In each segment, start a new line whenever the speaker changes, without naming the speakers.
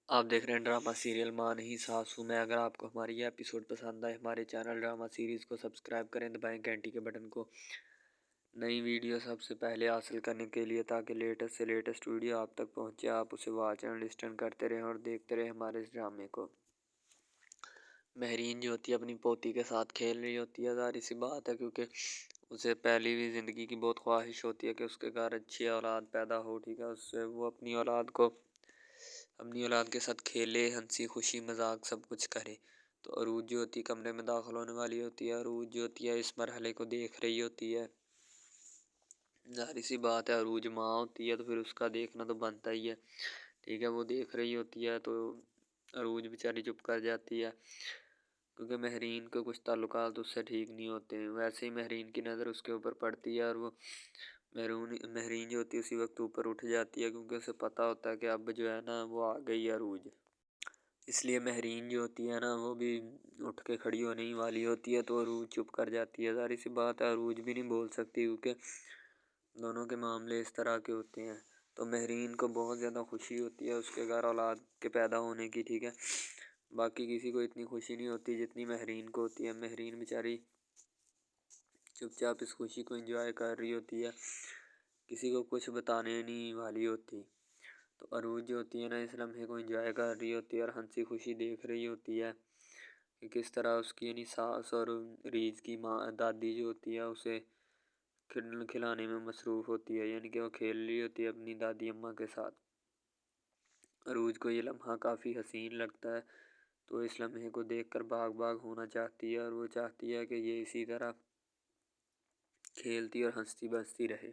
آپ دیکھ رہے ہیں ڈرامہ سیریل ماں نہیں ساسو میں۔ اگر آپ کو ہماری یہ ایپیسوڈ پسند آئے ہمارے چینل ڈرامہ سیریز کو سبسکرائب کریں، دبائیں گھنٹی کے بٹن کو نئی ویڈیو سب سے پہلے حاصل کرنے کے لیے، تاکہ لیٹسٹ سے لیٹسٹ ویڈیو آپ تک پہنچے۔ آپ اسے واچ اینڈ لسٹن کرتے رہیں اور دیکھتے رہیں ہمارے اس ڈرامے کو۔ مہرین جو ہوتی ہے اپنی پوتی کے ساتھ کھیل رہی ہوتی ہے، ظاہر سی بات ہے، کیونکہ اسے پہلی بھی زندگی کی بہت خواہش ہوتی ہے کہ اس کے گھر اچھی اولاد پیدا ہو، ٹھیک ہے، اس سے وہ اپنی اولاد کے ساتھ کھیلے، ہنسی خوشی مذاق سب کچھ کرے۔ تو عروج جو ہوتی ہے کمرے میں داخل ہونے والی ہوتی ہے۔ عروج جو ہوتی ہے اس مرحلے کو دیکھ رہی ہوتی ہے۔ ظاہر سی بات ہے، عروج ماں ہوتی ہے تو پھر اس کا دیکھنا تو بنتا ہی ہے، ٹھیک ہے، وہ دیکھ رہی ہوتی ہے تو عروج بیچاری چپ کر جاتی ہے، کیونکہ مہرین کے کچھ تعلقات اس سے ٹھیک نہیں ہوتے ہیں۔ ویسے ہی مہرین کی نظر اس کے اوپر پڑتی ہے اور وہ مہرین جو ہوتی ہے اسی وقت اوپر اٹھ جاتی ہے، کیونکہ اسے پتہ ہوتا ہے کہ اب جو ہے نا وہ آ گئی عروج۔ اس لیے مہرین جو ہوتی ہے نا وہ بھی اٹھ کے کھڑی ہونے ہی والی ہوتی ہے تو عروج چپ کر جاتی ہے۔ ظاہر سی بات ہے، عروج بھی نہیں بول سکتی کیونکہ دونوں کے معاملے اس طرح کے ہوتے ہیں۔ تو مہرین کو بہت زیادہ خوشی ہوتی ہے اس کے گھر اولاد کے پیدا ہونے کی، ٹھیک ہے، باقی کسی کو اتنی خوشی نہیں ہوتی جتنی مہرین کو ہوتی ہے۔ مہرین بیچاری چپ چاپ اس خوشی کو انجوائے کر رہی ہوتی ہے، کسی کو کچھ بتانے نہیں والی ہوتی۔ تو عروج جو ہوتی ہے نا اس لمحے کو انجوائے کر رہی ہوتی ہے اور ہنسی خوشی دیکھ رہی ہوتی ہے کہ کس طرح اس کی یعنی ساس اور ریز کی ماں دادی جو ہوتی ہے اسے کھلانے میں مصروف ہوتی ہے، یعنی کہ وہ کھیل رہی ہوتی ہے اپنی دادی اماں کے ساتھ۔ عروج کو یہ لمحہ کافی حسین لگتا ہے تو اس لمحے کو دیکھ کر باغ باغ ہونا چاہتی ہے اور وہ چاہتی ہے کہ یہ اسی طرح کھیلتی اور ہنستی بستی رہے۔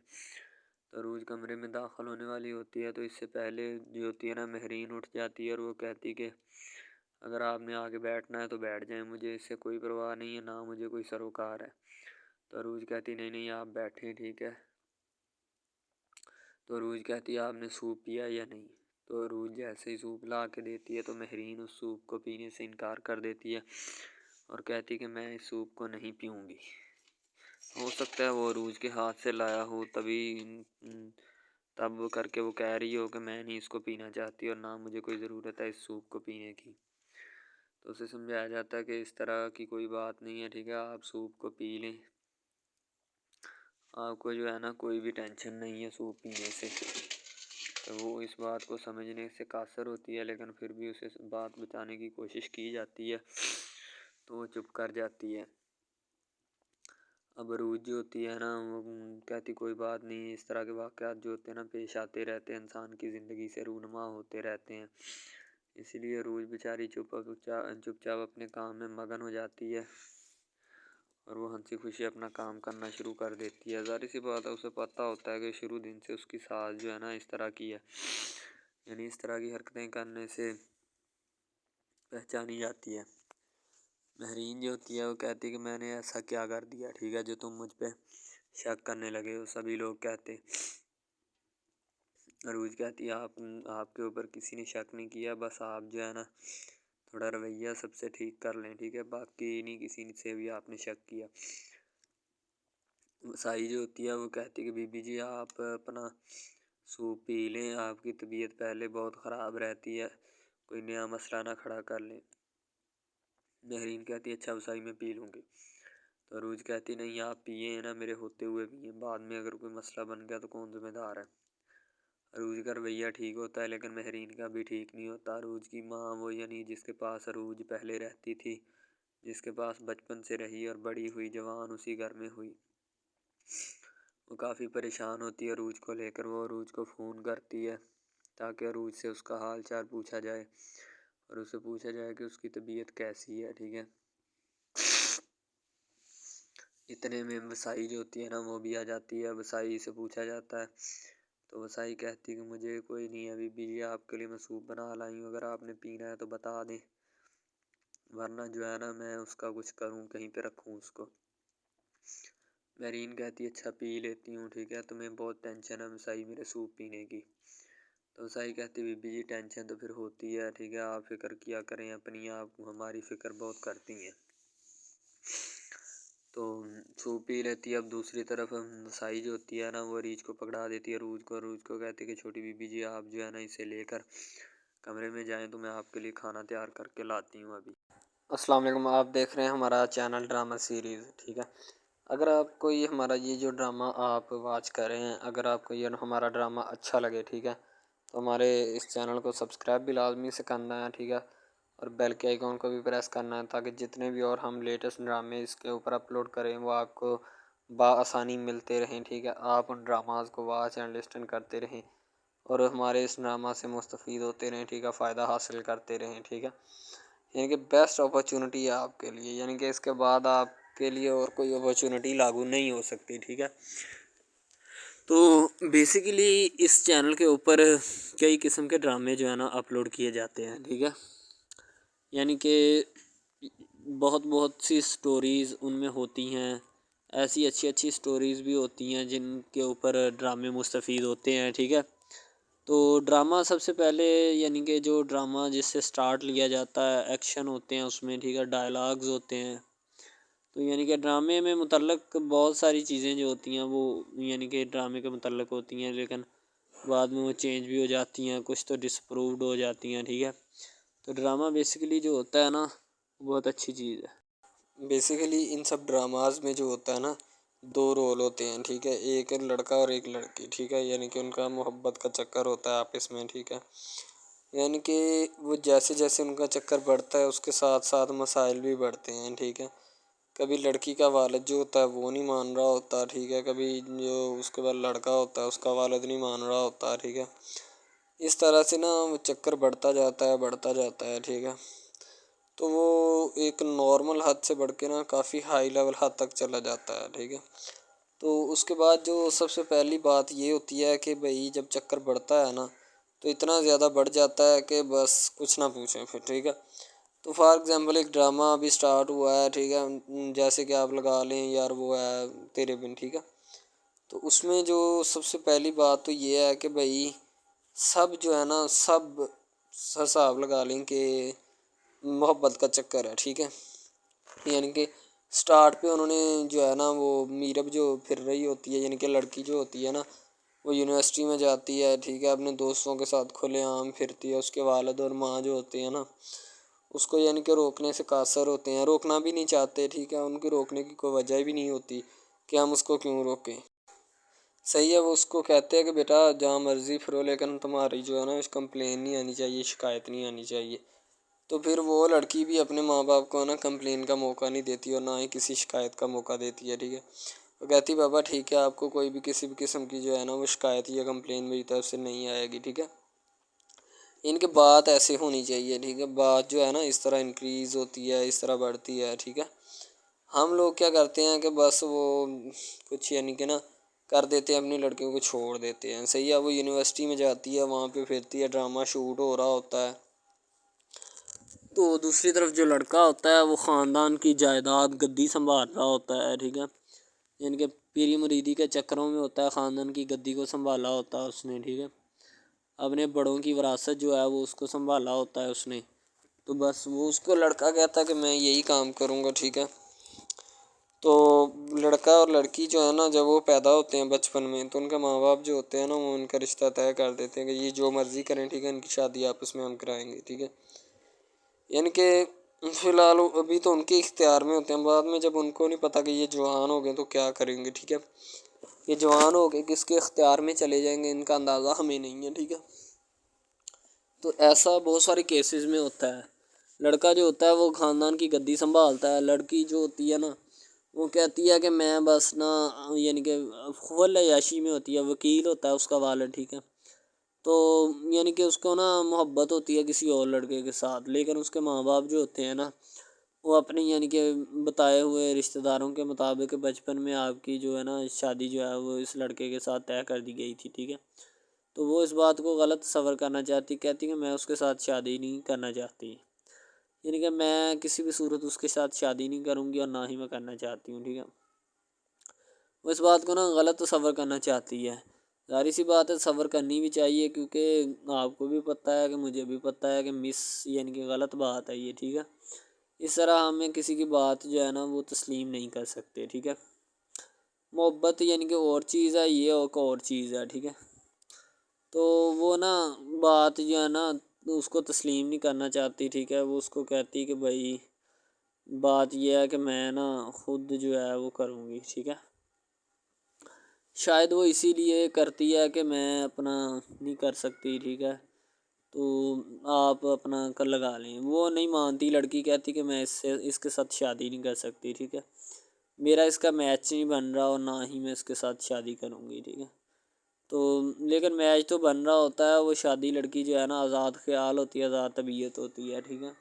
تو عروج کمرے میں داخل ہونے والی ہوتی ہے تو اس سے پہلے جو ہوتی ہے نا مہرین اٹھ جاتی ہے اور وہ کہتی کہ اگر آپ نے آگے بیٹھنا ہے تو بیٹھ جائیں، مجھے اس سے کوئی پرواہ نہیں ہے، نہ مجھے کوئی سروکار ہے۔ تو عروج کہتی نہیں آپ بیٹھیں، ٹھیک ہے۔ تو عروج کہتی آپ نے سوپ پیا یا نہیں؟ تو عروج جیسے ہی سوپ لا کے دیتی ہے تو مہرین اس سوپ کو پینے سے انکار کر دیتی ہے اور کہتی کہ میں اس سوپ کو نہیں پیوں گی۔ ہو سکتا ہے وہ عروج کے ہاتھ سے لایا ہو، تب کر کے وہ کہہ رہی ہو کہ میں نہیں اس کو پینا چاہتی اور نہ مجھے کوئی ضرورت ہے اس سوپ کو پینے کی۔ تو اسے سمجھایا جاتا ہے کہ اس طرح کی کوئی بات نہیں ہے، ٹھیک ہے، آپ سوپ کو پی لیں، آپ کو جو ہے نا کوئی بھی ٹینشن نہیں ہے سوپ پینے سے۔ تو وہ اس بات کو سمجھنے سے قاصر ہوتی ہے، لیکن پھر بھی اسے بات بتانے کی کوشش کی جاتی ہے تو وہ چپ کر جاتی ہے۔ اب عروج جو ہوتی ہے نا وہ کہتی کوئی بات نہیں، اس طرح کے واقعات جو ہوتے ہیں نا پیش آتے رہتے ہیں، انسان کی زندگی سے رونما ہوتے رہتے ہیں، اسی لیے عروج بیچاری چپ چاپ اپنے کام میں مگن ہو جاتی ہے اور وہ ہنسی خوشی اپنا کام کرنا شروع کر دیتی ہے۔ ظاہر سی بات ہے اسے پتہ ہوتا ہے کہ شروع دن سے اس کی ساس جو ہے نا اس طرح کی ہے، یعنی اس طرح کی حرکتیں کرنے سے پہچانی جاتی ہے۔ مہرین جو ہوتی ہے وہ کہتی کہ میں نے ایسا کیا کر دیا، ٹھیک ہے، جو تم مجھ پہ شک کرنے لگے ہو، سبھی لوگ کہتے۔ عروج کہتی ہے آپ کے اوپر کسی نے شک نہیں کیا، بس آپ جو ہے نا تھوڑا رویہ سب سے ٹھیک کر لیں، ٹھیک ہے، باقی نہیں کسی سے بھی آپ نے شک کیا۔ وسائی جو ہوتی ہے وہ کہتی کہ بی بی جی آپ اپنا سوپ پی لیں، آپ کی طبیعت پہلے بہت خراب رہتی ہے، کوئی نیا مسئلہ نہ کھڑا کر لیں۔ مہرین کہتی اچھا وسائی میں پی لوں گی۔ تو عروج کہتی نہیں آپ پیئیں نا، میرے ہوتے ہوئے پیئیں، بعد میں اگر کوئی مسئلہ بن گیا تو کون ذمہ دار ہے۔ عروج کا رویہ ٹھیک ہوتا ہے لیکن مہرین کا بھی ٹھیک نہیں ہوتا۔ عروج کی ماں وہ یعنی جس کے پاس عروج پہلے رہتی تھی، جس کے پاس بچپن سے رہی اور بڑی ہوئی جوان اسی گھر میں ہوئی، وہ کافی پریشان ہوتی ہے عروج کو لے کر۔ وہ عروج کو فون کرتی ہے تاکہ عروج سے اس کا حال چال پوچھا جائے اور اسے پوچھا جائے کہ اس کی طبیعت کیسی ہے، ٹھیک ہے۔ اتنے میں وسائی جو ہوتی ہے نا وہ بھی آ جاتی ہے، وسائی سے پوچھا جاتا ہے تو وسائی کہتی کہ مجھے کوئی نہیں ہے بی بی جی، آپ کے لیے میں سوپ بنا لائی ہوں، اگر آپ نے پینا ہے تو بتا دیں، ورنہ جو ہے نا میں اس کا کچھ کروں، کہیں پہ رکھوں اس کو۔ مہرین کہتی اچھا پی لیتی ہوں، ٹھیک ہے، تمہیں بہت ٹینشن ہے وسائی میرے سوپ پینے کی۔ تو وسائی کہتی بی بی جی ٹینشن تو پھر ہوتی ہے، ٹھیک ہے، آپ فکر کیا کریں اپنی، آپ ہماری فکر بہت کرتی ہیں۔ تو سوپ پی لیتی ہے۔ اب دوسری طرف وسائی جو ہوتی ہے نا وہ عروج کو پکڑا دیتی ہے، عروج کو کہتی کہ چھوٹی بی بی جی آپ جو ہے نا اسے لے کر کمرے میں جائیں تو میں آپ کے لیے کھانا تیار کر کے لاتی ہوں ابھی۔
السلام علیکم، آپ دیکھ رہے ہیں ہمارا چینل ڈرامہ سیریز، ٹھیک ہے۔ اگر آپ کو یہ ہمارا جو ڈرامہ آپ واچ کر رہے ہیں، اگر آپ کو یہ ہمارا ڈرامہ اچھا لگے، ٹھیک ہے، تو ہمارے اس چینل کو سبسکرائب بھی لازمی سے کرنا ہے، ٹھیک ہے، اور بیل کے آئیکن کو بھی پریس کرنا ہے تاکہ جتنے بھی اور ہم لیٹسٹ ڈرامے اس کے اوپر اپلوڈ کریں وہ آپ کو بآسانی ملتے رہیں، ٹھیک ہے۔ آپ ان ڈراماز کو واچ اینڈ لسٹن کرتے رہیں اور ہمارے اس ڈرامہ سے مستفید ہوتے رہیں، ٹھیک ہے، فائدہ حاصل کرتے رہیں، ٹھیک ہے۔ یعنی کہ بیسٹ اپرچونٹی ہے آپ کے لیے، یعنی کہ اس کے بعد آپ کے لیے اور کوئی اپرچونٹی لاگو نہیں ہو سکتی، ٹھیک ہے۔ تو بیسیکلی اس چینل کے اوپر کئی قسم کے ڈرامے جو ہے نا اپلوڈ کیے جاتے ہیں، ٹھیک ہے، یعنی کہ بہت سی سٹوریز ان میں ہوتی ہیں، ایسی اچھی سٹوریز بھی ہوتی ہیں جن کے اوپر ڈرامے مستفید ہوتے ہیں، ٹھیک ہے۔ تو ڈرامہ سب سے پہلے یعنی کہ جو ڈرامہ جس سے سٹارٹ لیا جاتا ہے، ایکشن ہوتے ہیں اس میں، ٹھیک ہے، ڈائلاگز ہوتے ہیں، تو یعنی کہ ڈرامے میں متعلق بہت ساری چیزیں جو ہوتی ہیں وہ یعنی کہ ڈرامے کے متعلق ہوتی ہیں، لیکن بعد میں وہ چینج بھی ہو جاتی ہیں، کچھ تو ڈسپرووڈ ہو جاتی ہیں، ٹھیک ہے۔ تو ڈرامہ بیسیکلی جو ہوتا ہے نا بہت اچھی چیز ہے۔ بیسیکلی ان سب ڈراماز میں جو ہوتا ہے نا 2 رول ہوتے ہیں، ٹھیک ہے، ایک لڑکا اور ایک لڑکی، ٹھیک ہے، یعنی کہ ان کا محبت کا چکر ہوتا ہے آپس میں، ٹھیک ہے، یعنی کہ وہ جیسے ان کا چکر بڑھتا ہے اس کے ساتھ ساتھ مسائل بھی بڑھتے ہیں، ٹھیک ہے۔ کبھی لڑکی کا والد جو ہوتا ہے وہ نہیں مان رہا ہوتا، ٹھیک ہے، کبھی جو اس کے بعد لڑکا ہوتا ہے اس کا والد نہیں مان رہا ہوتا، ٹھیک ہے۔ اس طرح سے نا وہ چکر بڑھتا جاتا ہے، ٹھیک ہے۔ تو وہ ایک نارمل حد سے بڑھ کے نا کافی ہائی لیول حد تک چلا جاتا ہے، ٹھیک ہے۔ تو اس کے بعد جو سب سے پہلی بات یہ ہوتی ہے کہ بھائی جب چکر بڑھتا ہے نا تو اتنا زیادہ بڑھ جاتا ہے کہ بس کچھ نہ پوچھیں پھر، ٹھیک ہے۔ تو فار ایگزامپل ایک ڈرامہ ابھی سٹارٹ ہوا ہے، ٹھیک ہے، جیسے کہ آپ لگا لیں یار وہ ہے تیرے بن، ٹھیک ہے۔ تو اس میں جو سب سے پہلی بات تو یہ ہے کہ بھائی سب جو ہے نا سب حساب لگا لیں کہ محبت کا چکر ہے، ٹھیک ہے، یعنی کہ سٹارٹ پہ انہوں نے جو ہے نا وہ میرب جو پھر رہی ہوتی ہے، یعنی کہ لڑکی جو ہوتی ہے نا وہ یونیورسٹی میں جاتی ہے، ٹھیک ہے، اپنے دوستوں کے ساتھ کھلے عام پھرتی ہے، اس کے والد اور ماں جو ہوتے ہیں نا اس کو یعنی کہ روکنے سے قاصر ہوتے ہیں، روکنا بھی نہیں چاہتے، ٹھیک ہے، ان کی روکنے کی کوئی وجہ بھی نہیں ہوتی کہ ہم اس کو کیوں روکیں، صحیح ہے۔ وہ اس کو کہتے ہیں کہ بیٹا جہاں مرضی پھرو لیکن تمہاری جو ہے نا کمپلین نہیں آنی چاہیے، شکایت نہیں آنی چاہیے۔ تو پھر وہ لڑکی بھی اپنے ماں باپ کو نا کمپلین کا موقع نہیں دیتی اور نہ ہی کسی شکایت کا موقع دیتی ہے، ٹھیک ہے۔ وہ کہتی بابا ٹھیک ہے آپ کو کوئی بھی کسی بھی قسم کی جو ہے نا وہ شکایت یا کمپلین میری طرف سے نہیں آئے گی، ٹھیک ہے۔ ان کی بات ایسے ہونی چاہیے، ٹھیک ہے، بات جو ہے نا اس طرح انکریز ہوتی ہے، اس طرح بڑھتی ہے، ٹھیک ہے۔ ہم لوگ کیا کرتے ہیں کہ بس وہ کچھ یعنی کہ نا کر دیتے ہیں، اپنی لڑکیوں کو چھوڑ دیتے ہیں، صحیح ہے۔ وہ یونیورسٹی میں جاتی ہے، وہاں پہ پھرتی ہے، ڈرامہ شوٹ ہو رہا ہوتا ہے، تو دوسری طرف جو لڑکا ہوتا ہے وہ خاندان کی جائیداد گدی سنبھال رہا ہوتا ہے، ٹھیک ہے، یعنی کہ پیری مریدی کے چکروں میں ہوتا ہے، خاندان کی گدی کو سنبھالا ہوتا ہے اس نے، ٹھیک ہے، اپنے بڑوں کی وراثت جو ہے وہ اس کو سنبھالا ہوتا ہے اس نے، تو بس وہ اس کو لڑکا کہتا ہے کہ میں یہی کام کروں گا، ٹھیک ہے۔ تو لڑکا اور لڑکی جو ہے نا جب وہ پیدا ہوتے ہیں بچپن میں تو ان کے ماں باپ جو ہوتے ہیں نا وہ ان کا رشتہ طے کر دیتے ہیں کہ یہ جو مرضی کریں، ٹھیک ہے، ان کی شادی آپس میں ہم کرائیں گے، ٹھیک ہے، یعنی کہ فی الحال ابھی تو ان کے اختیار میں ہوتے ہیں، بعد میں جب ان کو نہیں پتہ کہ یہ جوان ہو گئے تو کیا کریں گے، ٹھیک ہے، یہ جوان ہو گئے کس کے اختیار میں چلے جائیں گے ان کا اندازہ ہمیں نہیں ہے، ٹھیک ہے۔ تو ایسا بہت سارے کیسز میں ہوتا ہے، لڑکا جو ہوتا ہے وہ خاندان کی گدی سنبھالتا ہے، لڑکی جو ہوتی ہے نا وہ کہتی ہے کہ میں بس نا یعنی کہ فل عیاشی میں ہوتی ہے، وکیل ہوتا ہے اس کا والد، ٹھیک ہے، تو یعنی کہ اس کو نا محبت ہوتی ہے کسی اور لڑکے کے ساتھ، لیکن اس کے ماں باپ جو ہوتے ہیں نا وہ اپنی یعنی کہ بتائے ہوئے رشتہ داروں کے مطابق بچپن میں آپ کی جو ہے نا شادی جو ہے وہ اس لڑکے کے ساتھ طے کر دی گئی تھی، ٹھیک ہے، تو وہ اس بات کو غلط تصور کرنا چاہتی، کہتی کہ میں اس کے ساتھ شادی نہیں کرنا چاہتی، یعنی کہ میں کسی بھی صورت اس کے ساتھ شادی نہیں کروں گی اور نہ ہی میں کرنا چاہتی ہوں، ٹھیک ہے۔ وہ اس بات کو نا غلط تصور کرنا چاہتی ہے، ظاہر سی بات ہے تصور کرنی بھی چاہیے کیونکہ آپ کو بھی پتہ ہے کہ مجھے بھی پتہ ہے کہ یعنی کہ غلط بات ہے یہ، ٹھیک ہے۔ اس طرح ہمیں کسی کی بات جو ہے نا وہ تسلیم نہیں کر سکتے، ٹھیک ہے۔ محبت یعنی کہ اور چیز ہے، یہ ایک اور چیز ہے، ٹھیک ہے۔ تو وہ نا بات جو ہے نا اس کو تسلیم نہیں کرنا چاہتی، ٹھیک ہے، وہ اس کو کہتی کہ بھائی بات یہ ہے کہ میں نا خود جو ہے وہ کروں گی، ٹھیک ہے۔ شاید وہ اسی لیے کرتی ہے کہ میں اپنا نہیں کر سکتی، ٹھیک ہے، تو آپ اپنا کر لگا لیں۔ وہ نہیں مانتی، لڑکی کہتی کہ میں اس کے ساتھ شادی نہیں کر سکتی، ٹھیک ہے، میرا اس کا میچ نہیں بن رہا اور نہ ہی میں اس کے ساتھ شادی کروں گی، ٹھیک ہے۔ تو لیکن میچ تو بن رہا ہوتا ہے، وہ شادی لڑکی جو ہے نا آزاد خیال ہوتی ہے، آزاد طبیعت ہوتی ہے، ٹھیک ہے،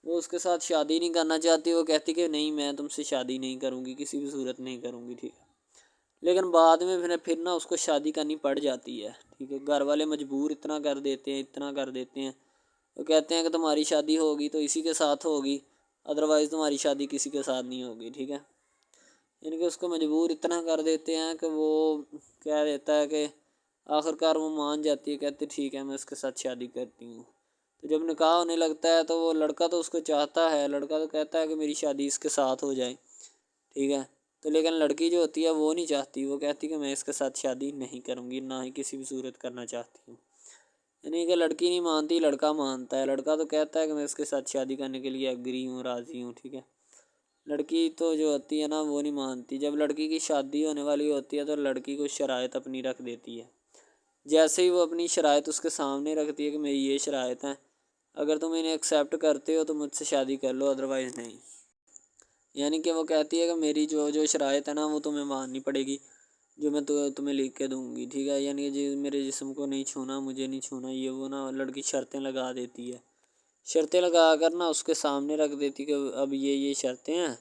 وہ اس کے ساتھ شادی نہیں کرنا چاہتی، وہ کہتی کہ نہیں میں تم سے شادی نہیں کروں گی، کسی بھی صورت نہیں کروں گی، ٹھیک ہے۔ لیکن بعد میں پھر نا اس کو شادی کرنی پڑ جاتی ہے، ٹھیک ہے، گھر والے مجبور اتنا کر دیتے ہیں، وہ کہتے ہیں کہ تمہاری شادی ہوگی تو اسی کے ساتھ ہوگی، ادروائز تمہاری شادی کسی کے ساتھ نہیں ہوگی، ٹھیک ہے۔ یعنی کہ اس کو مجبور اتنا کر دیتے ہیں کہ وہ کہہ دیتا ہے کہ آخر کار وہ مان جاتی ہے، کہتے ٹھیک ہے میں اس کے ساتھ شادی کرتی ہوں۔ تو جب نکاح ہونے لگتا ہے تو وہ لڑکا تو اس کو چاہتا ہے، لڑکا تو کہتا ہے کہ میری شادی اس کے ساتھ ہو جائے، ٹھیک ہے، تو لیکن لڑکی جو ہوتی ہے وہ نہیں چاہتی، وہ کہتی کہ میں اس کے ساتھ شادی نہیں کروں گی، نہ ہی کسی بھی صورت کرنا چاہتی ہوں۔ یعنی کہ لڑکی نہیں مانتی، لڑکا مانتا ہے، لڑکا تو کہتا ہے کہ میں اس کے ساتھ شادی کرنے کے لیے ایگری ہوں، راضی ہوں، ٹھیک ہے۔ لڑکی تو جو ہوتی ہے نا وہ نہیں مانتی، جب لڑکی کی شادی ہونے والی ہوتی ہے تو لڑکی کو شرائط اپنی رکھ دیتی ہے، جیسے ہی وہ اپنی شرائط اس کے سامنے رکھتی ہے کہ میری یہ شرائط ہیں، اگر تم انہیں ایکسیپٹ کرتے ہو تو مجھ سے شادی کر لو، ادروائز نہیں۔ یعنی کہ وہ کہتی ہے کہ میری جو شرائط ہے نا وہ تمہیں ماننی پڑے گی، جو میں تمہیں لکھ کے دوں گی، ٹھیک ہے، یعنی کہ میرے جسم کو نہیں چھونا، مجھے نہیں چھونا، یہ وہ نا لڑکی شرطیں لگا دیتی ہے، شرطیں لگا کر نا اس کے سامنے رکھ دیتی کہ اب یہ شرطیں ہیں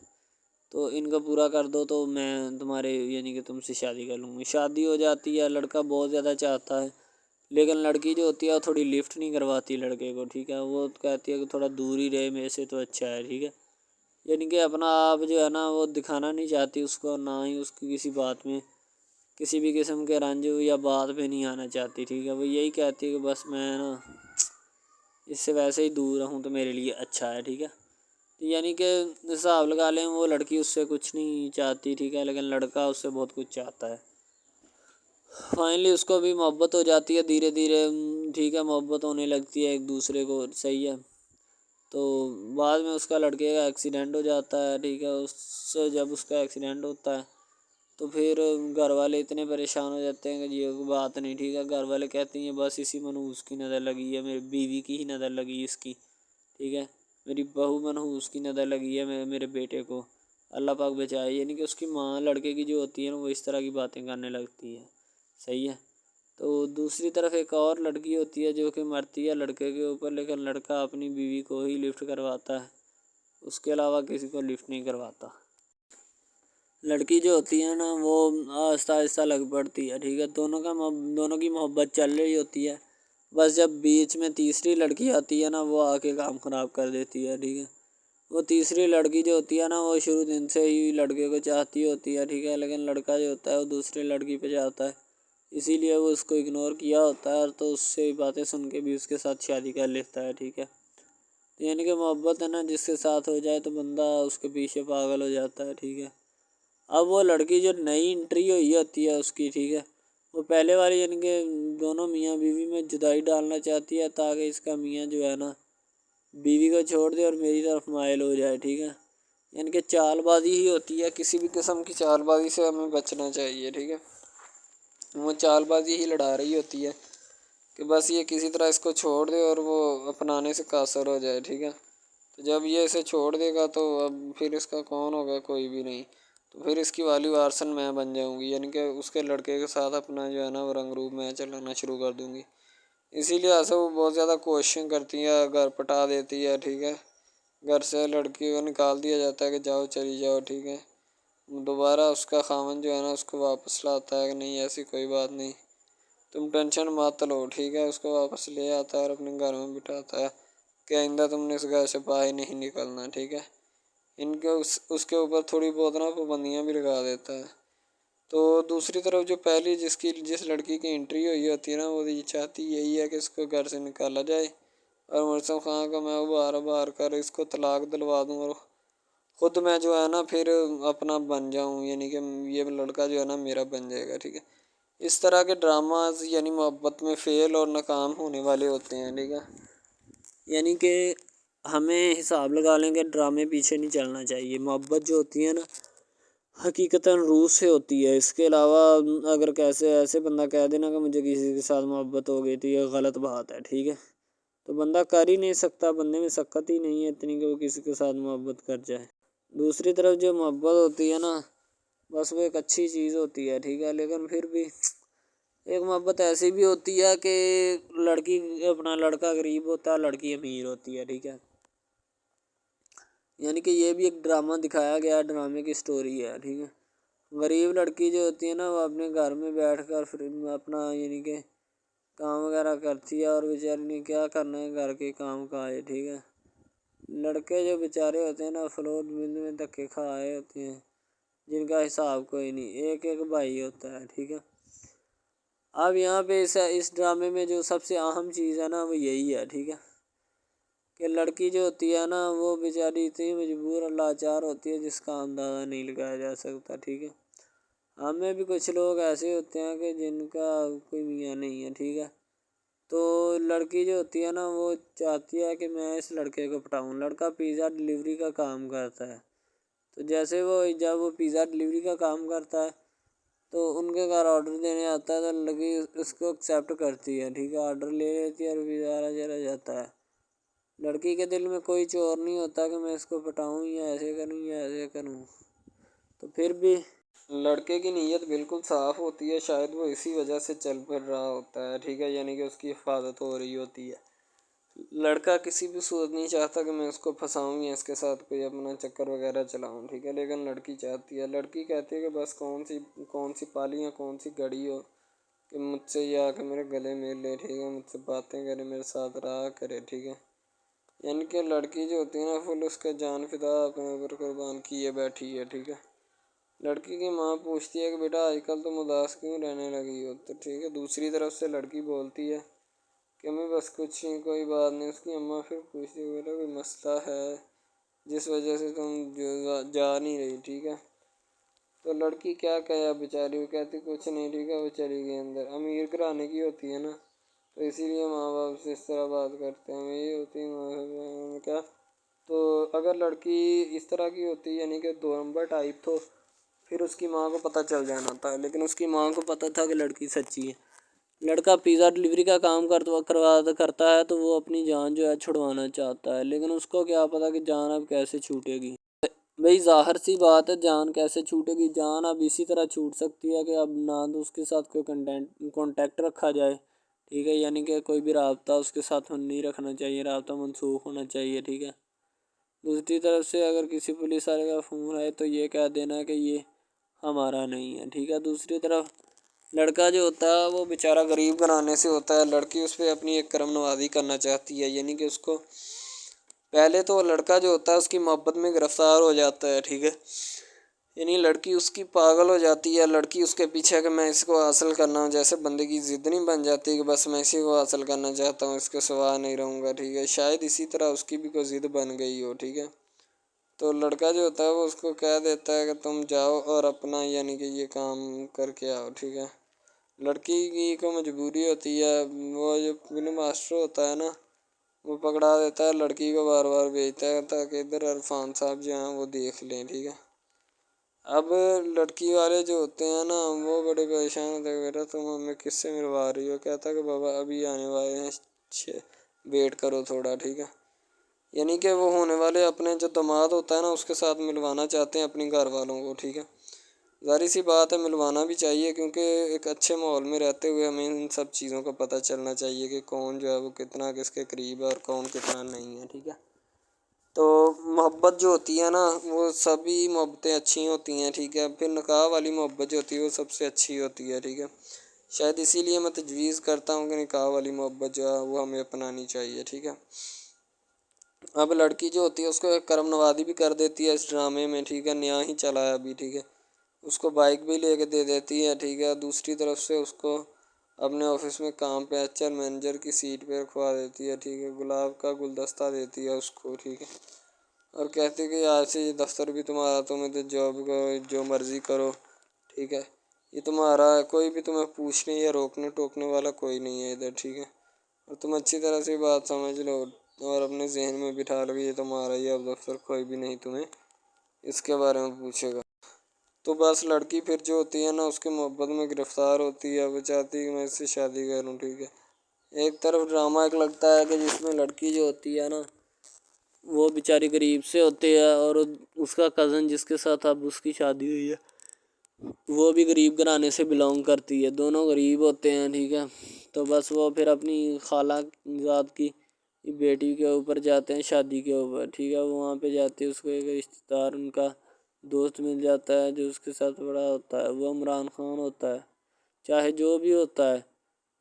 تو ان کو پورا کر دو تو میں تمہارے یعنی کہ تم سے شادی کر لوں گی۔ شادی ہو جاتی ہے، لڑکا بہت زیادہ چاہتا ہے، لیکن لڑکی جو ہوتی ہے وہ تھوڑی لفٹ نہیں کرواتی لڑکے کو، ٹھیک ہے، وہ کہتی ہے کہ تھوڑا دور ہی رہے میرے سے تو اچھا ہے، ٹھیک ہے، یعنی کہ اپنا آپ جو ہے نا وہ دکھانا نہیں چاہتی اس کو، نہ ہی اس کی کسی بات میں کسی بھی قسم کے رنج یا بات پہ نہیں آنا چاہتی، ٹھیک ہے، وہ یہی کہتی ہے کہ بس میں نا اس سے ویسے ہی دور رہوں تو میرے لیے اچھا ہے، ٹھیک ہے۔ یعنی کہ حساب لگا لیں وہ لڑکی اس سے کچھ نہیں چاہتی، ٹھیک ہے، لیکن لڑکا اس سے بہت کچھ چاہتا ہے۔ فائنلی اس کو بھی محبت ہو جاتی ہے دھیرے دھیرے، ٹھیک ہے، محبت ہونے لگتی ہے ایک دوسرے کو، صحیح ہے۔ تو بعد میں اس کا لڑکے کا ایکسیڈنٹ ہو جاتا ہے، ٹھیک ہے، جب اس کا ایکسیڈنٹ ہوتا ہے تو پھر گھر والے اتنے پریشان ہو جاتے ہیں کہ یہ بات نہیں، ٹھیک ہے، گھر والے کہتے ہیں بس اسی منحوس کی نظر لگی ہے، میری بیوی کی ہی نظر لگی اس کی، ٹھیک ہے، میری بہو منحوس کی نظر لگی ہے میرے بیٹے کو، اللہ پاک بچائے۔ یعنی کہ اس کی ماں لڑکے کی جو ہوتی ہے نا وہ اس طرح کی باتیں کرنے لگتی ہے، صحیح ہے۔ تو دوسری طرف ایک اور لڑکی ہوتی ہے جو کہ مرتی ہے لڑکے کے اوپر، لیکن لڑکا اپنی بیوی کو ہی لفٹ کرواتا ہے، اس کے علاوہ کسی کو لفٹ نہیں کرواتا۔ لڑکی جو ہوتی ہے نا وہ آہستہ آہستہ لگ پڑتی ہے، ٹھیک ہے، دونوں کی محبت چل رہی ہوتی ہے، بس جب بیچ میں تیسری لڑکی آتی ہے نا وہ آ کے کام خراب کر دیتی ہے، ٹھیک ہے۔ وہ تیسری لڑکی جو ہوتی ہے نا وہ شروع دن سے ہی لڑکے کو چاہتی ہوتی ہے، ٹھیک ہے، لیکن لڑکا جو ہوتا ہے وہ دوسری لڑکی پہ جاتا ہے، اسی لیے وہ اس کو اگنور کیا ہوتا ہے، تو اس سے باتیں سن کے بھی اس کے ساتھ شادی کر لیتا ہے، ٹھیک ہے۔ یعنی کہ محبت ہے نا جس کے ساتھ ہو جائے تو بندہ اس کے پیچھے پاگل ہو جاتا ہے، ٹھیک ہے۔ اب وہ لڑکی جو نئی انٹری ہوئی ہوتی ہے اس کی، ٹھیک ہے، وہ پہلے والی یعنی کہ دونوں میاں بیوی میں جدائی ڈالنا چاہتی ہے تاکہ اس کا میاں جو ہے نا بیوی کو چھوڑ دے اور میری طرف مائل ہو جائے، ٹھیک ہے، یعنی کہ چال بازی ہی ہوتی ہے، کسی بھی قسم کی چال بازی سے ہمیں بچنا چاہیے، ٹھیک ہے، وہ چال بازی ہی لڑا رہی ہوتی ہے کہ بس یہ کسی طرح اس کو چھوڑ دے اور وہ اپنانے سے قاصر ہو جائے، ٹھیک ہے۔ تو جب یہ اسے چھوڑ دے گا تو اب پھر اس کا کون ہوگا، کوئی بھی نہیں، تو پھر اس کی والی وارثن میں بن جاؤں گی، یعنی کہ اس کے لڑکے کے ساتھ اپنا جو ہے نا وہ رنگ روپ میں چلانا شروع کر دوں گی۔ اسی لحاظ سے وہ بہت زیادہ کوششیں کرتی ہے، گھر پٹا دیتی ہے، ٹھیک ہے، گھر سے لڑکی کو نکال دیا جاتا ہے کہ جاؤ چلی جاؤ، ٹھیک ہے، دوبارہ اس کا خاوند جو ہے نا اس کو واپس لاتا ہے کہ نہیں ایسی کوئی بات نہیں، تم ٹینشن مت لو، ٹھیک ہے، اس کو واپس لے آتا ہے اور اپنے گھر میں بٹھاتا ہے کہ آئندہ تم نے اس گھر سے باہر نہیں نکلنا، ٹھیک ہے، ان کے اس کے اوپر تھوڑی بہت نا پابندیاں بھی لگا دیتا ہے۔ تو دوسری طرف جو پہلی جس لڑکی کی انٹری ہوئی ہوتی ہے نا وہ یہ چاہتی یہی ہے کہ اس کو گھر سے نکالا جائے اور مرسم خان کا میں بار کر اس کو طلاق دلوا دوں اور خود میں جو ہے نا پھر اپنا بن جاؤں، یعنی کہ یہ لڑکا جو ہے نا میرا بن جائے گا، ٹھیک ہے۔ اس طرح کے ڈراماز یعنی محبت میں فیل اور ناکام ہونے والے ہوتے ہیں، ٹھیک ہے۔ یعنی کہ ہمیں حساب لگا لیں کہ ڈرامے پیچھے نہیں چلنا چاہیے. محبت جو ہوتی ہے نا حقیقتاً روح سے ہوتی ہے. اس کے علاوہ اگر کیسے ایسے بندہ کہہ دینا کہ مجھے کسی کے ساتھ محبت ہو گئی تھی، یہ غلط بات ہے. ٹھیک ہے، تو بندہ کر ہی نہیں سکتا، بندے میں سکت ہی نہیں ہے اتنی کہ وہ کسی کے ساتھ محبت کر جائے. دوسری طرف جو محبت ہوتی ہے نا بس وہ ایک اچھی چیز ہوتی ہے. ٹھیک ہے، لیکن پھر بھی ایک محبت ایسی بھی ہوتی ہے کہ لڑکا غریب ہوتا ہے، لڑکی امیر ہوتی ہے. ٹھیک ہے، یعنی کہ یہ بھی ایک ڈرامہ دکھایا گیا، ڈرامے کی سٹوری ہے. ٹھیک ہے، غریب لڑکی جو ہوتی ہے نا وہ اپنے گھر میں بیٹھ کر پھر اپنا یعنی کہ کام وغیرہ کرتی ہے، اور بیچاری نے کیا کرنا ہے گھر کے کام کاج. ٹھیک ہے، لڑکے جو بیچارے ہوتے ہیں نا فلوٹ مل میں دھکے کھائے ہوتے ہیں، جن کا حساب کوئی نہیں، ایک بھائی ہوتا ہے. ٹھیک ہے، اب یہاں پہ اس ڈرامے میں جو سب سے اہم چیز ہے نا وہ یہی ہے. ٹھیک ہے، کہ لڑکی جو ہوتی ہے نا وہ بیچاری اتنی مجبور اور لاچار ہوتی ہے جس کا اندازہ نہیں لگایا جا سکتا. ٹھیک ہے، ہمیں بھی کچھ لوگ ایسے ہوتے ہیں کہ جن کا کوئی میاں نہیں ہے. ٹھیک ہے، تو لڑکی جو ہوتی ہے نا وہ چاہتی ہے کہ میں اس لڑکے کو پٹاؤں. لڑکا پیزا ڈلیوری کا کام کرتا ہے، تو جیسے جب وہ پیزا ڈلیوری کا کام کرتا ہے تو ان کے گھر آرڈر دینے آتا ہے تو لڑکی اس کو ایکسیپٹ کرتی ہے. ٹھیک ہے، آرڈر لے لیتی ہے اور پیزا چلا جاتا ہے. لڑکی کے دل میں کوئی چور نہیں ہوتا کہ میں اس کو پٹاؤں یا ایسے کروں یا ایسے کروں. تو پھر بھی لڑکے کی نیت بالکل صاف ہوتی ہے، شاید وہ اسی وجہ سے چل پھر رہا ہوتا ہے. ٹھیک ہے، یعنی کہ اس کی حفاظت ہو رہی ہوتی ہے. لڑکا کسی بھی صورت نہیں چاہتا کہ میں اس کو پھنساؤں یا اس کے ساتھ کوئی اپنا چکر وغیرہ چلاؤں. ٹھیک ہے، لیکن لڑکی چاہتی ہے، لڑکی کہتی ہے کہ بس کون سی پالی یا کون سی گڑی ہو کہ مجھ سے یہ آ کے میرے گلے مل لے. ٹھیک ہے، مجھ سے باتیں کرے، میرے ساتھ رہا کرے. ٹھیک ہے، یعنی کہ لڑکی جو ہوتی ہے نا فل اس کا جان فدا اپنے اوپر قربان کیے بیٹھی ہے. ٹھیک ہے، لڑکی کی ماں پوچھتی ہے کہ بیٹا آج کل تم اداس کیوں رہنے لگی ہو. تو ٹھیک ہے، دوسری طرف سے لڑکی بولتی ہے کہ میں بس کچھ نہیں، کوئی بات نہیں. اس کی اماں پھر پوچھتی ہے بیٹا کوئی مسئلہ ہے جس وجہ سے تم جا نہیں رہی. ٹھیک ہے، تو لڑکی کیا کہے بیچاری، وہ کہتی کچھ نہیں. ٹھیک ہے، وہ چلی گئی اندر. امیر گھرانے کی ہوتی ہے نا تو اسی لیے ماں باپ سے اس طرح بات کرتے ہیں. یہی ہوتی ہے کیا. تو اگر لڑکی اس طرح کی ہوتی یعنی کہ 2 نمبر ٹائپ تو پھر اس کی ماں کو پتہ چل جانا تھا، لیکن اس کی ماں کو پتہ تھا کہ لڑکی سچی ہے. لڑکا پیزا ڈلیوری کا کام کرتا ہے تو وہ اپنی جان جو ہے چھڑوانا چاہتا ہے، لیکن اس کو کیا پتہ کہ جان اب کیسے چھوٹے گی. بھئی ظاہر سی بات ہے، جان کیسے چھوٹے گی. جان اب اسی طرح چھوٹ سکتی ہے کہ اب نہ تو اس کے ساتھ کوئی کانٹیکٹ رکھا جائے. ٹھیک ہے، یعنی کہ کوئی بھی رابطہ اس کے ساتھ نہیں رکھنا چاہیے، رابطہ منسوخ ہونا چاہیے. ٹھیک ہے، دوسری طرف سے اگر کسی پولیس والے کا فون آئے تو یہ کہہ دینا کہ یہ ہمارا نہیں ہے. ٹھیک ہے، دوسری طرف لڑکا جو ہوتا ہے وہ بیچارہ غریب گھرانے سے ہوتا ہے. لڑکی اس پہ اپنی ایک کرم نوازی کرنا چاہتی ہے، یعنی کہ اس کو پہلے تو لڑکا جو ہوتا ہے اس کی محبت میں گرفتار ہو جاتا ہے. ٹھیک ہے، یعنی لڑکی اس کی پاگل ہو جاتی ہے. لڑکی اس کے پیچھے کہ میں اس کو حاصل کرنا ہوں، جیسے بندے کی ضد نہیں بن جاتی کہ بس میں اسی کو حاصل کرنا چاہتا ہوں، اس کے سوا نہیں رہوں گا. ٹھیک ہے، شاید اسی طرح اس کی بھی کوئی ضد بن گئی ہو. ٹھیک ہے، تو لڑکا جو ہوتا ہے وہ اس کو کہہ دیتا ہے کہ تم جاؤ اور اپنا یعنی کہ یہ کام کر کے آؤ. ٹھیک ہے، لڑکی کی کو مجبوری ہوتی ہے. وہ جو فلم ماسٹر ہوتا ہے نا وہ پکڑا دیتا ہے لڑکی کو، بار بار بھیجتا ہے تاکہ ادھر عرفان صاحب جو ہیں وہ دیکھ لیں. ٹھیک ہے، اب لڑکی والے جو ہوتے ہیں نا وہ بڑے پریشان ہوتے ہیں، بیٹا تم ہمیں کس سے ملوا رہی ہو. کہتا ہے کہ بابا ابھی آنے والے ہیں، ویٹ کرو تھوڑا. ٹھیک ہے، یعنی کہ وہ ہونے والے اپنے جو داماد ہوتا ہے نا اس کے ساتھ ملوانا چاہتے ہیں اپنی گھر والوں کو. ٹھیک ہے، ظاہر سی بات ہے ملوانا بھی چاہیے، کیونکہ ایک اچھے ماحول میں رہتے ہوئے ہمیں ان سب چیزوں کا پتہ چلنا چاہیے کہ کون جو ہے وہ کتنا کس کے قریب ہے اور کون کتنا نہیں ہے. ٹھیک ہے، تو محبت جو ہوتی ہے نا وہ سبھی محبتیں اچھی ہوتی ہیں. ٹھیک ہے، پھر نکاح والی محبت جو ہوتی ہے وہ سب سے اچھی ہوتی ہے. ٹھیک ہے، شاید اسی لیے میں تجویز کرتا ہوں کہ نکاح والی محبت جو ہے وہ ہمیں اپنانی چاہیے. ٹھیک ہے، اب لڑکی جو ہوتی ہے اس کو ایک کرم نوازی بھی کر دیتی ہے اس ڈرامے میں. ٹھیک ہے، نیا ہی چلا ہے ابھی. ٹھیک ہے، اس کو بائک بھی لے کے دے دیتی ہے. ٹھیک ہے، دوسری طرف سے اس کو اپنے آفس میں کام پہ HR مینیجر کی سیٹ پہ رکھوا دیتی ہے. ٹھیک ہے، گلاب کا گلدستہ دیتی ہے اس کو. ٹھیک ہے، اور کہتی ہے کہ آج سے یہ دفتر بھی تمہارا، تم ادھر جاب کرو جو مرضی کرو. ٹھیک ہے، یہ تمہارا ہے، کوئی بھی تمہیں پوچھنے یا روکنے ٹوکنے والا کوئی نہیں ہے ادھر. ٹھیک ہے، اور تم اچھی طرح سے بات سمجھ لو. اور اپنے ذہن میں بٹھا لو کہ یہ تمہارا ہی اب افسر، کوئی بھی نہیں تمہیں اس کے بارے میں پوچھے گا۔ تو بس لڑکی پھر جو ہوتی ہے نا اس کی محبت میں گرفتار ہوتی ہے، وہ چاہتی ہے کہ میں اس سے شادی کروں، ٹھیک ہے۔ ایک طرف ڈرامہ ایک لگتا ہے کہ جس میں لڑکی جو ہوتی ہے نا وہ بیچاری غریب سے ہوتی ہے، اور اس کا کزن جس کے ساتھ اب اس کی شادی ہوئی ہے وہ بھی غریب گھرانے سے بلانگ کرتی ہے، دونوں غریب ہوتے ہیں، ٹھیک ہے۔ تو بس وہ پھر اپنی خالہ ذات کی بیٹی کے اوپر جاتے ہیں شادی کے اوپر، ٹھیک ہے۔ وہاں پہ جاتے ہیں، اس کو ایک رشتہ دار ان کا دوست مل جاتا ہے جو اس کے ساتھ بڑا ہوتا ہے، وہ عمران خان ہوتا ہے، چاہے جو بھی ہوتا ہے۔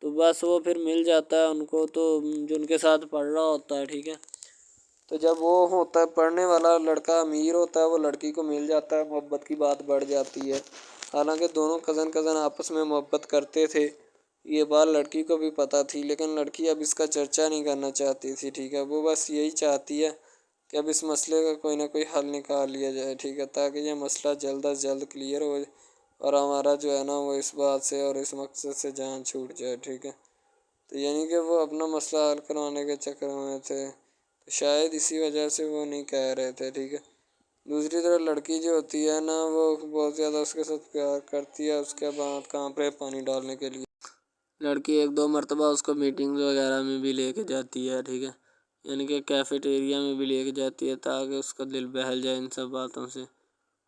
تو بس وہ پھر مل جاتا ہے ان کو، تو جو ان کے ساتھ پڑھ رہا ہوتا ہے، ٹھیک ہے۔ تو جب وہ ہوتا ہے پڑھنے والا لڑکا امیر ہوتا ہے، وہ لڑکی کو مل جاتا ہے، محبت کی بات بڑھ جاتی ہے۔ حالانکہ دونوں کزن آپس میں محبت کرتے تھے، یہ بات لڑکی کو بھی پتہ تھی، لیکن لڑکی اب اس کا چرچا نہیں کرنا چاہتی تھی، ٹھیک ہے۔ وہ بس یہی چاہتی ہے کہ اب اس مسئلے کا کوئی نہ کوئی حل نکال لیا جائے، ٹھیک ہے، تاکہ یہ مسئلہ جلد از جلد کلیئر ہو اور ہمارا جو ہے نا وہ اس بات سے اور اس مقصد سے جان چھوٹ جائے، ٹھیک ہے۔ تو یعنی کہ وہ اپنا مسئلہ حل کروانے کے چکر میں تھے، تو شاید اسی وجہ سے وہ نہیں کہہ رہے تھے، ٹھیک ہے۔ دوسری طرف لڑکی جو ہوتی ہے نا وہ بہت زیادہ اس کے ساتھ پیار کرتی ہے، اس کے بعد کہاں پہ پانی ڈالنے کے لیے لڑکی ایک دو مرتبہ اس کو میٹنگ وغیرہ میں بھی لے کے جاتی ہے، ٹھیک ہے، یعنی کہ کیفیٹیریا میں بھی لے کے جاتی ہے تاکہ اس کا دل بہل جائے ان سب باتوں سے،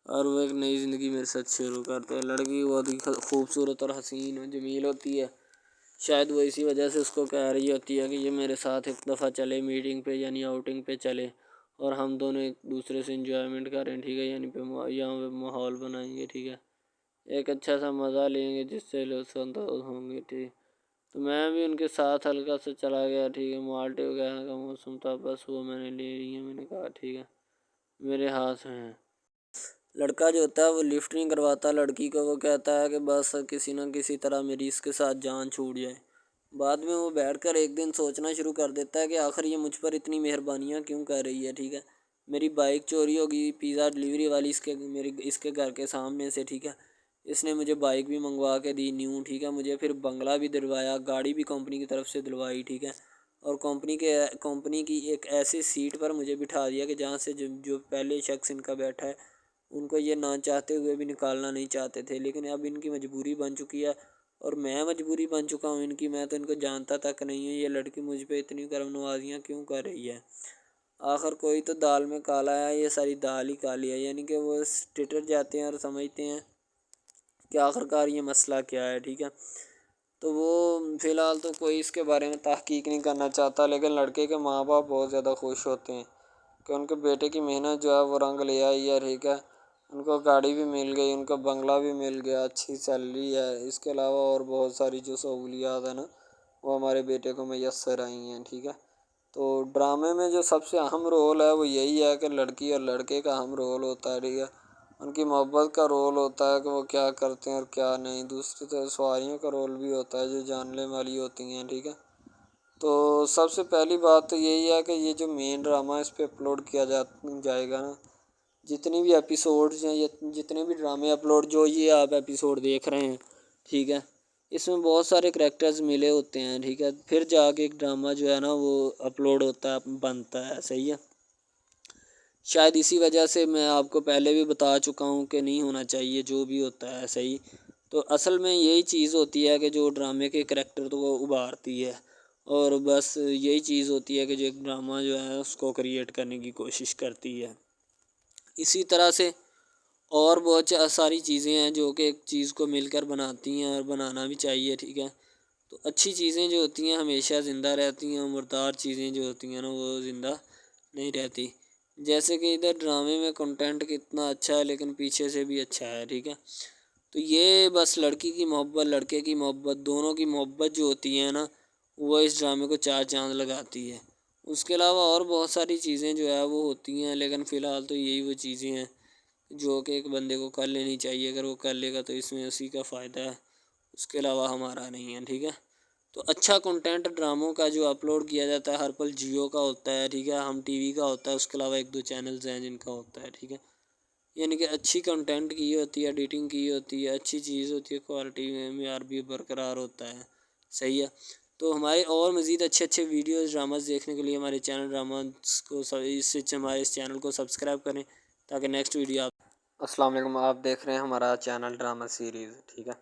اور وہ ایک نئی زندگی میرے ساتھ شروع کرتے ہیں۔ لڑکی بہت ہی خوبصورت اور حسین و جمیل ہوتی ہے، شاید وہ اسی وجہ سے اس کو کہہ رہی ہوتی ہے کہ یہ میرے ساتھ ایک دفعہ چلے میٹنگ پہ، یعنی آؤٹنگ پہ چلے، اور ہم دونوں ایک دوسرے سے انجوائمنٹ کریں، ٹھیک ہے، یعنی یہاں پہ ماحول بنائیں گے، ٹھیک ہے، ایک اچھا سا مزہ لیں گے جس سے لطف اندوز ہوں گے، ٹھیک۔ تو میں بھی ان کے ساتھ ہلکا سا چلا گیا، ٹھیک ہے۔ مالٹے وغیرہ کا موسم تھا، بس وہ میں نے لے لی ہے، میں نے کہا ٹھیک ہے میرے ہاتھ میں ہے۔ لڑکا جو ہوتا ہے وہ لفٹ نہیں کرواتا لڑکی کو، وہ کہتا ہے کہ بس کسی نہ کسی طرح میری اس کے ساتھ جان چھوٹ جائے۔ بعد میں وہ بیٹھ کر ایک دن سوچنا شروع کر دیتا ہے کہ آخر یہ مجھ پر اتنی مہربانیاں کیوں کر رہی ہے، ٹھیک ہے۔ میری بائک چوری ہوگی، پیزا ڈلیوری والی اس کے گھر کے سامنے سے، ٹھیک ہے، اس نے مجھے بائک بھی منگوا کے دی نیو، ٹھیک ہے، مجھے پھر بنگلہ بھی دلوایا، گاڑی بھی کمپنی کی طرف سے دلوائی، ٹھیک ہے، اور کمپنی کی ایک ایسی سیٹ پر مجھے بٹھا دیا کہ جہاں سے جو پہلے شخص ان کا بیٹھا ہے ان کو یہ نہ چاہتے ہوئے بھی نکالنا نہیں چاہتے تھے، لیکن اب ان کی مجبوری بن چکی ہے، اور میں مجبوری بن چکا ہوں ان کی، میں تو ان کو جانتا تک نہیں ہوں، یہ لڑکی مجھ پہ اتنی کرم نوازیاں کیوں کر رہی ہے۔ آخر کوئی تو دال میں کالا ہے، یہ ساری دال ہی کالی ہے، یعنی کہ وہ ٹٹر جاتے ہیں اور سمجھتے ہیں کہ آخر کار یہ مسئلہ کیا ہے، ٹھیک ہے۔ تو وہ فی الحال تو کوئی اس کے بارے میں تحقیق نہیں کرنا چاہتا، لیکن لڑکے کے ماں باپ بہت زیادہ خوش ہوتے ہیں کہ ان کے بیٹے کی محنت جو ہے وہ رنگ لے آئی ہے، ٹھیک ہے، ان کو گاڑی بھی مل گئی، ان کو بنگلہ بھی مل گیا، اچھی سیلری ہے، اس کے علاوہ اور بہت ساری جو سہولیات ہیں نا وہ ہمارے بیٹے کو میسر آئی ہیں، ٹھیک ہے۔ تو ڈرامے میں جو سب سے اہم رول ہے وہ یہی ہے کہ لڑکی اور لڑکے کا اہم رول ہوتا ہے، ٹھیک ہے، ان کی محبت کا رول ہوتا ہے کہ وہ کیا کرتے ہیں اور کیا نہیں، دوسری طرف سواریوں کا رول بھی ہوتا ہے جو جاننے والی ہوتی ہیں، ٹھیک ہے۔ تو سب سے پہلی بات تو یہی ہے کہ یہ جو مین ڈرامہ اس پہ اپلوڈ کیا جائے گا نا، جتنی بھی ایپیسوڈز ہیں، جتنے بھی ڈرامے اپلوڈ جو یہ آپ ایپیسوڈ دیکھ رہے ہیں، ٹھیک ہے، اس میں بہت سارے کریکٹرز ملے ہوتے ہیں، ٹھیک ہے، پھر جا کے ایک ڈرامہ جو ہے نا وہ اپلوڈ ہوتا ہے، بنتا ہے، صحیح ہے۔ شاید اسی وجہ سے میں آپ کو پہلے بھی بتا چکا ہوں کہ نہیں ہونا چاہیے جو بھی ہوتا ہے، صحیح۔ تو اصل میں یہی چیز ہوتی ہے کہ جو ڈرامے کے کریکٹر تو وہ ابھارتی ہے، اور بس یہی چیز ہوتی ہے کہ جو ایک ڈرامہ جو ہے اس کو کریٹ کرنے کی کوشش کرتی ہے۔ اسی طرح سے اور بہت ساری چیزیں ہیں جو کہ ایک چیز کو مل کر بناتی ہیں، اور بنانا بھی چاہیے، ٹھیک ہے۔ تو اچھی چیزیں جو ہوتی ہیں ہمیشہ زندہ رہتی ہیں، مردار چیزیں جو ہوتی ہیں نا وہ زندہ نہیں رہتی، جیسے کہ ادھر ڈرامے میں کنٹینٹ کتنا اچھا ہے لیکن پیچھے سے بھی اچھا ہے، ٹھیک ہے۔ تو یہ بس لڑکی کی محبت لڑکے کی محبت دونوں کی محبت جو ہوتی ہے نا وہ اس ڈرامے کو چار چاند لگاتی ہے۔ اس کے علاوہ اور بہت ساری چیزیں جو ہے وہ ہوتی ہیں، لیکن فی الحال تو یہی وہ چیزیں ہیں جو کہ ایک بندے کو کر لینی چاہیے، اگر وہ کر لے گا تو اس میں اسی کا فائدہ ہے، اس کے علاوہ ہمارا نہیں ہے، ٹھیک ہے۔ تو اچھا کنٹینٹ ڈراموں کا جو اپلوڈ کیا جاتا ہے ہر پل جیو کا ہوتا ہے، ٹھیک ہے، ہم ٹی وی کا ہوتا ہے، اس کے علاوہ ایک دو چینلز ہیں جن کا ہوتا ہے، ٹھیک ہے، یعنی کہ اچھی کنٹینٹ کی ہوتی ہے، ایڈیٹنگ کی ہوتی ہے، اچھی چیز ہوتی ہے، کوالٹی میں معیار بھی برقرار ہوتا ہے، صحیح ہے۔ تو ہمارے اور مزید اچھے اچھے ویڈیوز ڈراماز دیکھنے کے لیے ہمارے چینل ڈراماز کو ہمارے اس چینل کو سبسکرائب کریں تاکہ نیکسٹ ویڈیو السلام علیکم، آپ دیکھ رہے ہیں ہمارا چینل ڈرامہ سیریز، ٹھیک ہے۔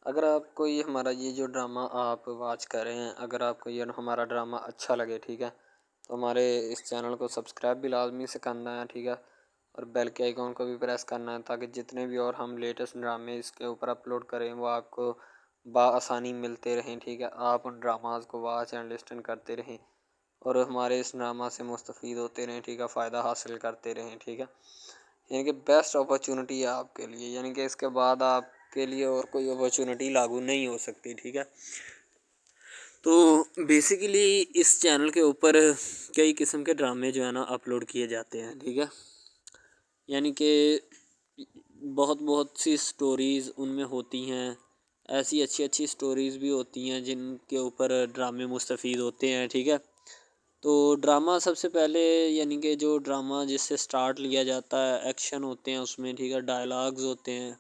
اگر آپ کو یہ ہمارا یہ جو ڈرامہ آپ واچ کر رہے ہیں، اگر آپ کو یہ ہمارا ڈرامہ اچھا لگے، ٹھیک ہے، تو ہمارے اس چینل کو سبسکرائب بھی لازمی سے کرنا ہے، ٹھیک ہے، اور بیل کے آئیکن کو بھی پریس کرنا ہے تاکہ جتنے بھی اور ہم لیٹسٹ ڈرامے اس کے اوپر اپلوڈ کریں وہ آپ کو بآسانی ملتے رہیں، ٹھیک ہے۔ آپ ان ڈراماز کو واچ اینڈ لسٹن کرتے رہیں اور ہمارے اس ڈرامہ سے مستفید ہوتے رہیں، ٹھیک ہے، فائدہ حاصل کرتے رہیں، ٹھیک ہے۔ یعنی کہ بیسٹ اپرچونٹی ہے آپ کے لیے، یعنی کہ اس کے بعد آپ کے لیے اور کوئی اپرچونٹی لاگو نہیں ہو سکتی، ٹھیک ہے۔ تو بیسیکلی اس چینل کے اوپر کئی قسم کے ڈرامے جو ہے نا اپلوڈ کیے جاتے ہیں، ٹھیک ہے، یعنی کہ بہت سی سٹوریز ان میں ہوتی ہیں، ایسی اچھی سٹوریز بھی ہوتی ہیں جن کے اوپر ڈرامے مستفید ہوتے ہیں، ٹھیک ہے۔ تو ڈرامہ سب سے پہلے یعنی کہ جو ڈرامہ جس سے سٹارٹ لیا جاتا ہے، ایکشن ہوتے ہیں اس میں، ٹھیک ہے، ڈائلاگز ہوتے ہیں،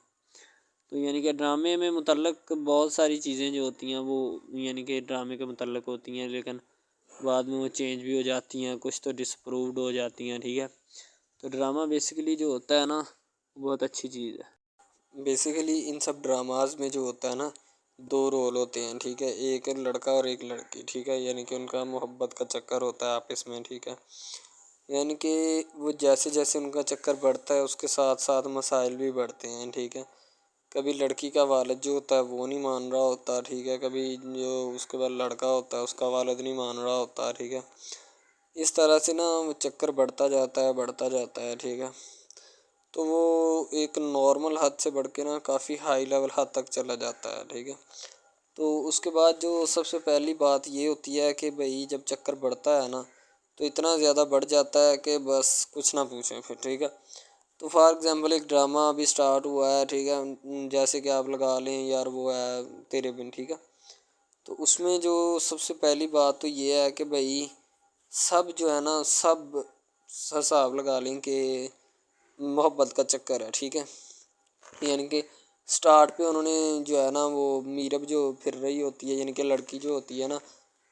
تو یعنی کہ ڈرامے میں متعلق بہت ساری چیزیں جو ہوتی ہیں وہ یعنی کہ ڈرامے کے متعلق ہوتی ہیں، لیکن بعد میں وہ چینج بھی ہو جاتی ہیں، کچھ تو ڈسپرووڈ ہو جاتی ہیں، ٹھیک ہے۔ تو ڈرامہ بیسیکلی جو ہوتا ہے نا بہت اچھی چیز ہے۔ بیسیکلی ان سب ڈراماز میں جو ہوتا ہے نا دو رول ہوتے ہیں، ٹھیک ہے، ایک لڑکا اور ایک لڑکی، ٹھیک ہے، یعنی کہ ان کا محبت کا چکر ہوتا ہے آپس میں، ٹھیک ہے، یعنی کہ وہ جیسے جیسے ان کا چکر بڑھتا ہے اس کے ساتھ ساتھ مسائل بھی بڑھتے ہیں، ٹھیک ہے۔ کبھی لڑکی کا والد جو ہوتا ہے وہ نہیں مان رہا ہوتا، ٹھیک ہے، کبھی جو اس کے بعد لڑکا ہوتا ہے اس کا والد نہیں مان رہا ہوتا، ٹھیک ہے۔ اس طرح سے نا وہ چکر بڑھتا جاتا ہے، ٹھیک ہے۔ تو وہ ایک نارمل حد سے بڑھ کے نا کافی ہائی لیول حد تک چلا جاتا ہے، ٹھیک ہے۔ تو اس کے بعد جو سب سے پہلی بات یہ ہوتی ہے کہ بھئی جب چکر بڑھتا ہے نا تو اتنا زیادہ بڑھ جاتا ہے کہ بس کچھ نہ پوچھیں پھر، ٹھیک ہے۔ تو فار ایگزامپل ایک ڈرامہ ابھی سٹارٹ ہوا ہے، ٹھیک ہے، جیسے کہ آپ لگا لیں یار وہ ہے تیرے بن، ٹھیک ہے۔ تو اس میں جو سب سے پہلی بات تو یہ ہے کہ بھئی سب جو ہے نا سب حساب لگا لیں کہ محبت کا چکر ہے، ٹھیک ہے، یعنی کہ سٹارٹ پہ انہوں نے جو ہے نا وہ میرب جو پھر رہی ہوتی ہے، یعنی کہ لڑکی جو ہوتی ہے نا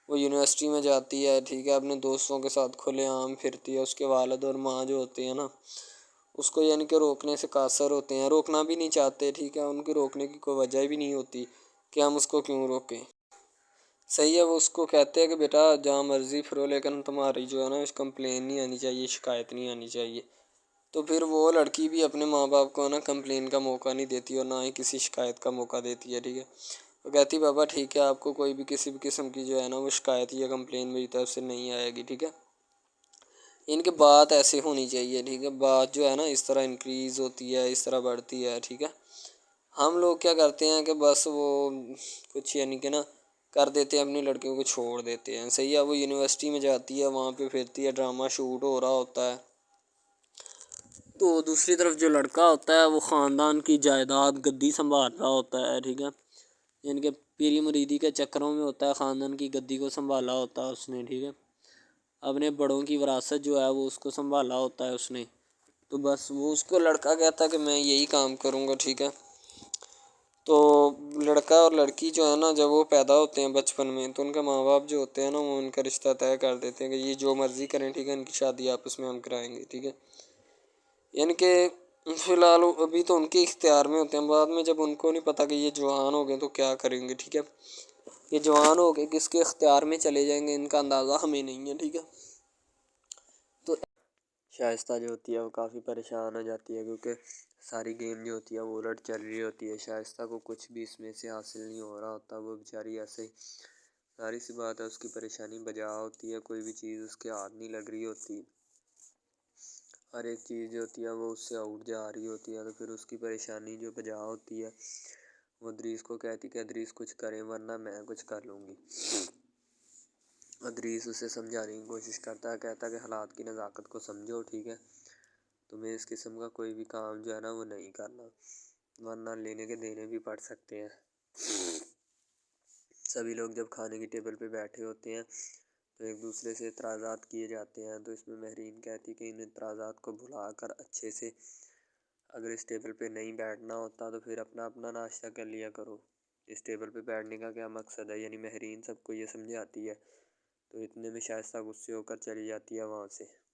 وہ یونیورسٹی میں جاتی ہے، ٹھیک ہے، اپنے دوستوں کے ساتھ کھلے عام پھرتی ہے، اس کے والد اور ماں جو ہوتے ہیں نا اس کو یعنی کہ روکنے سے قاصر ہوتے ہیں، روکنا بھی نہیں چاہتے، ٹھیک ہے، ان کی روکنے کی کوئی وجہ بھی نہیں ہوتی کہ ہم اس کو کیوں روکیں، صحیح ہے۔ وہ اس کو کہتے ہیں کہ بیٹا جہاں مرضی پھرو لیکن تمہاری جو ہے نا کمپلین نہیں آنی چاہیے، شکایت نہیں آنی چاہیے۔ تو پھر وہ لڑکی بھی اپنے ماں باپ کو نا کمپلین کا موقع نہیں دیتی اور نہ ہی کسی شکایت کا موقع دیتی ہے، ٹھیک ہے۔ وہ کہتی بابا ٹھیک ہے آپ کو کوئی بھی کسی بھی قسم کی جو ہے نا وہ شکایت یا کمپلین میری طرف سے نہیں آئے گی، ٹھیک ہے۔ ان کے بات ایسے ہونی چاہیے، ٹھیک ہے، بات جو ہے نا اس طرح انکریز ہوتی ہے، اس طرح بڑھتی ہے، ٹھیک ہے۔ ہم لوگ کیا کرتے ہیں کہ بس وہ کچھ یعنی کہ نا کر دیتے ہیں، اپنی لڑکیوں کو چھوڑ دیتے ہیں، صحیح ہے۔ وہ یونیورسٹی میں جاتی ہے، وہاں پہ پھرتی ہے، ڈرامہ شوٹ ہو رہا ہوتا ہے، تو دوسری طرف جو لڑکا ہوتا ہے وہ خاندان کی جائیداد گدی سنبھال رہا ہوتا ہے، ٹھیک ہے، یعنی کہ پیری مریدی کے چکروں میں ہوتا ہے، خاندان کی گدی کو سنبھالا ہوتا ہے اس نے، ٹھیک ہے، اپنے بڑوں کی وراثت جو ہے وہ اس کو سنبھالا ہوتا ہے اس نے، تو بس وہ اس کو لڑکا کہتا ہے کہ میں یہی کام کروں گا، ٹھیک ہے۔ تو لڑکا اور لڑکی جو ہے نا جب وہ پیدا ہوتے ہیں بچپن میں تو ان کے ماں باپ جو ہوتے ہیں نا وہ ان کا رشتہ طے کر دیتے ہیں کہ یہ جو مرضی کریں، ٹھیک ہے، ان کی شادی آپس میں ہم کرائیں گے، ٹھیک ہے، یعنی کہ فی الحال ابھی تو ان کے اختیار میں ہوتے ہیں، بعد میں جب ان کو نہیں پتہ کہ یہ جوان ہو گئے تو کیا کریں گے، ٹھیک ہے، یہ جوان ہو کے کس کے اختیار میں چلے جائیں گے ان کا اندازہ ہمیں نہیں ہے، ٹھیک ہے۔ تو شائستہ جو ہوتی ہے وہ کافی پریشان ہو جاتی ہے کیونکہ ساری گیم جو ہوتی ہے وہ الٹ چل رہی ہوتی ہے، شائستہ کو کچھ بھی اس میں سے حاصل نہیں ہو رہا ہوتا، وہ بیچاری ایسے ہی ظاہر سی بات ہے اس کی پریشانی بجا ہوتی ہے، کوئی بھی چیز اس کے ہاتھ نہیں لگ رہی ہوتی، ہر ایک چیز جو ہوتی ہے وہ اس سے آؤٹ جا رہی ہوتی ہے، تو پھر اس کی پریشانی جو بجا ہوتی ہے وہ ادریس کو کہتی کہ ادریس کچھ کریں ورنہ میں کچھ کر لوں گی۔ ادریس اسے سمجھانے کی کوشش کرتا ہے، کہتا ہے کہ حالات کی نزاکت کو سمجھو، ٹھیک ہے، تمہیں اس قسم کا کوئی بھی کام جو ہے نا وہ نہیں کرنا ورنہ لینے کے دینے بھی پڑ سکتے ہیں۔ سبھی لوگ جب کھانے کی ٹیبل پہ بیٹھے ہوتے ہیں تو ایک دوسرے سے اعتراضات کیے جاتے ہیں، تو اس میں مہرین کہتی کہ ان اعتراضات کو بھلا کر اچھے سے اگر اس ٹیبل پہ نہیں بیٹھنا ہوتا تو پھر اپنا اپنا ناشتہ کر لیا کرو،
اس ٹیبل پہ بیٹھنے کا کیا مقصد ہے، یعنی مہرین سب کو یہ سمجھاتی ہے، تو اتنے میں شائستہ غصے ہو کر چلی جاتی ہے وہاں سے۔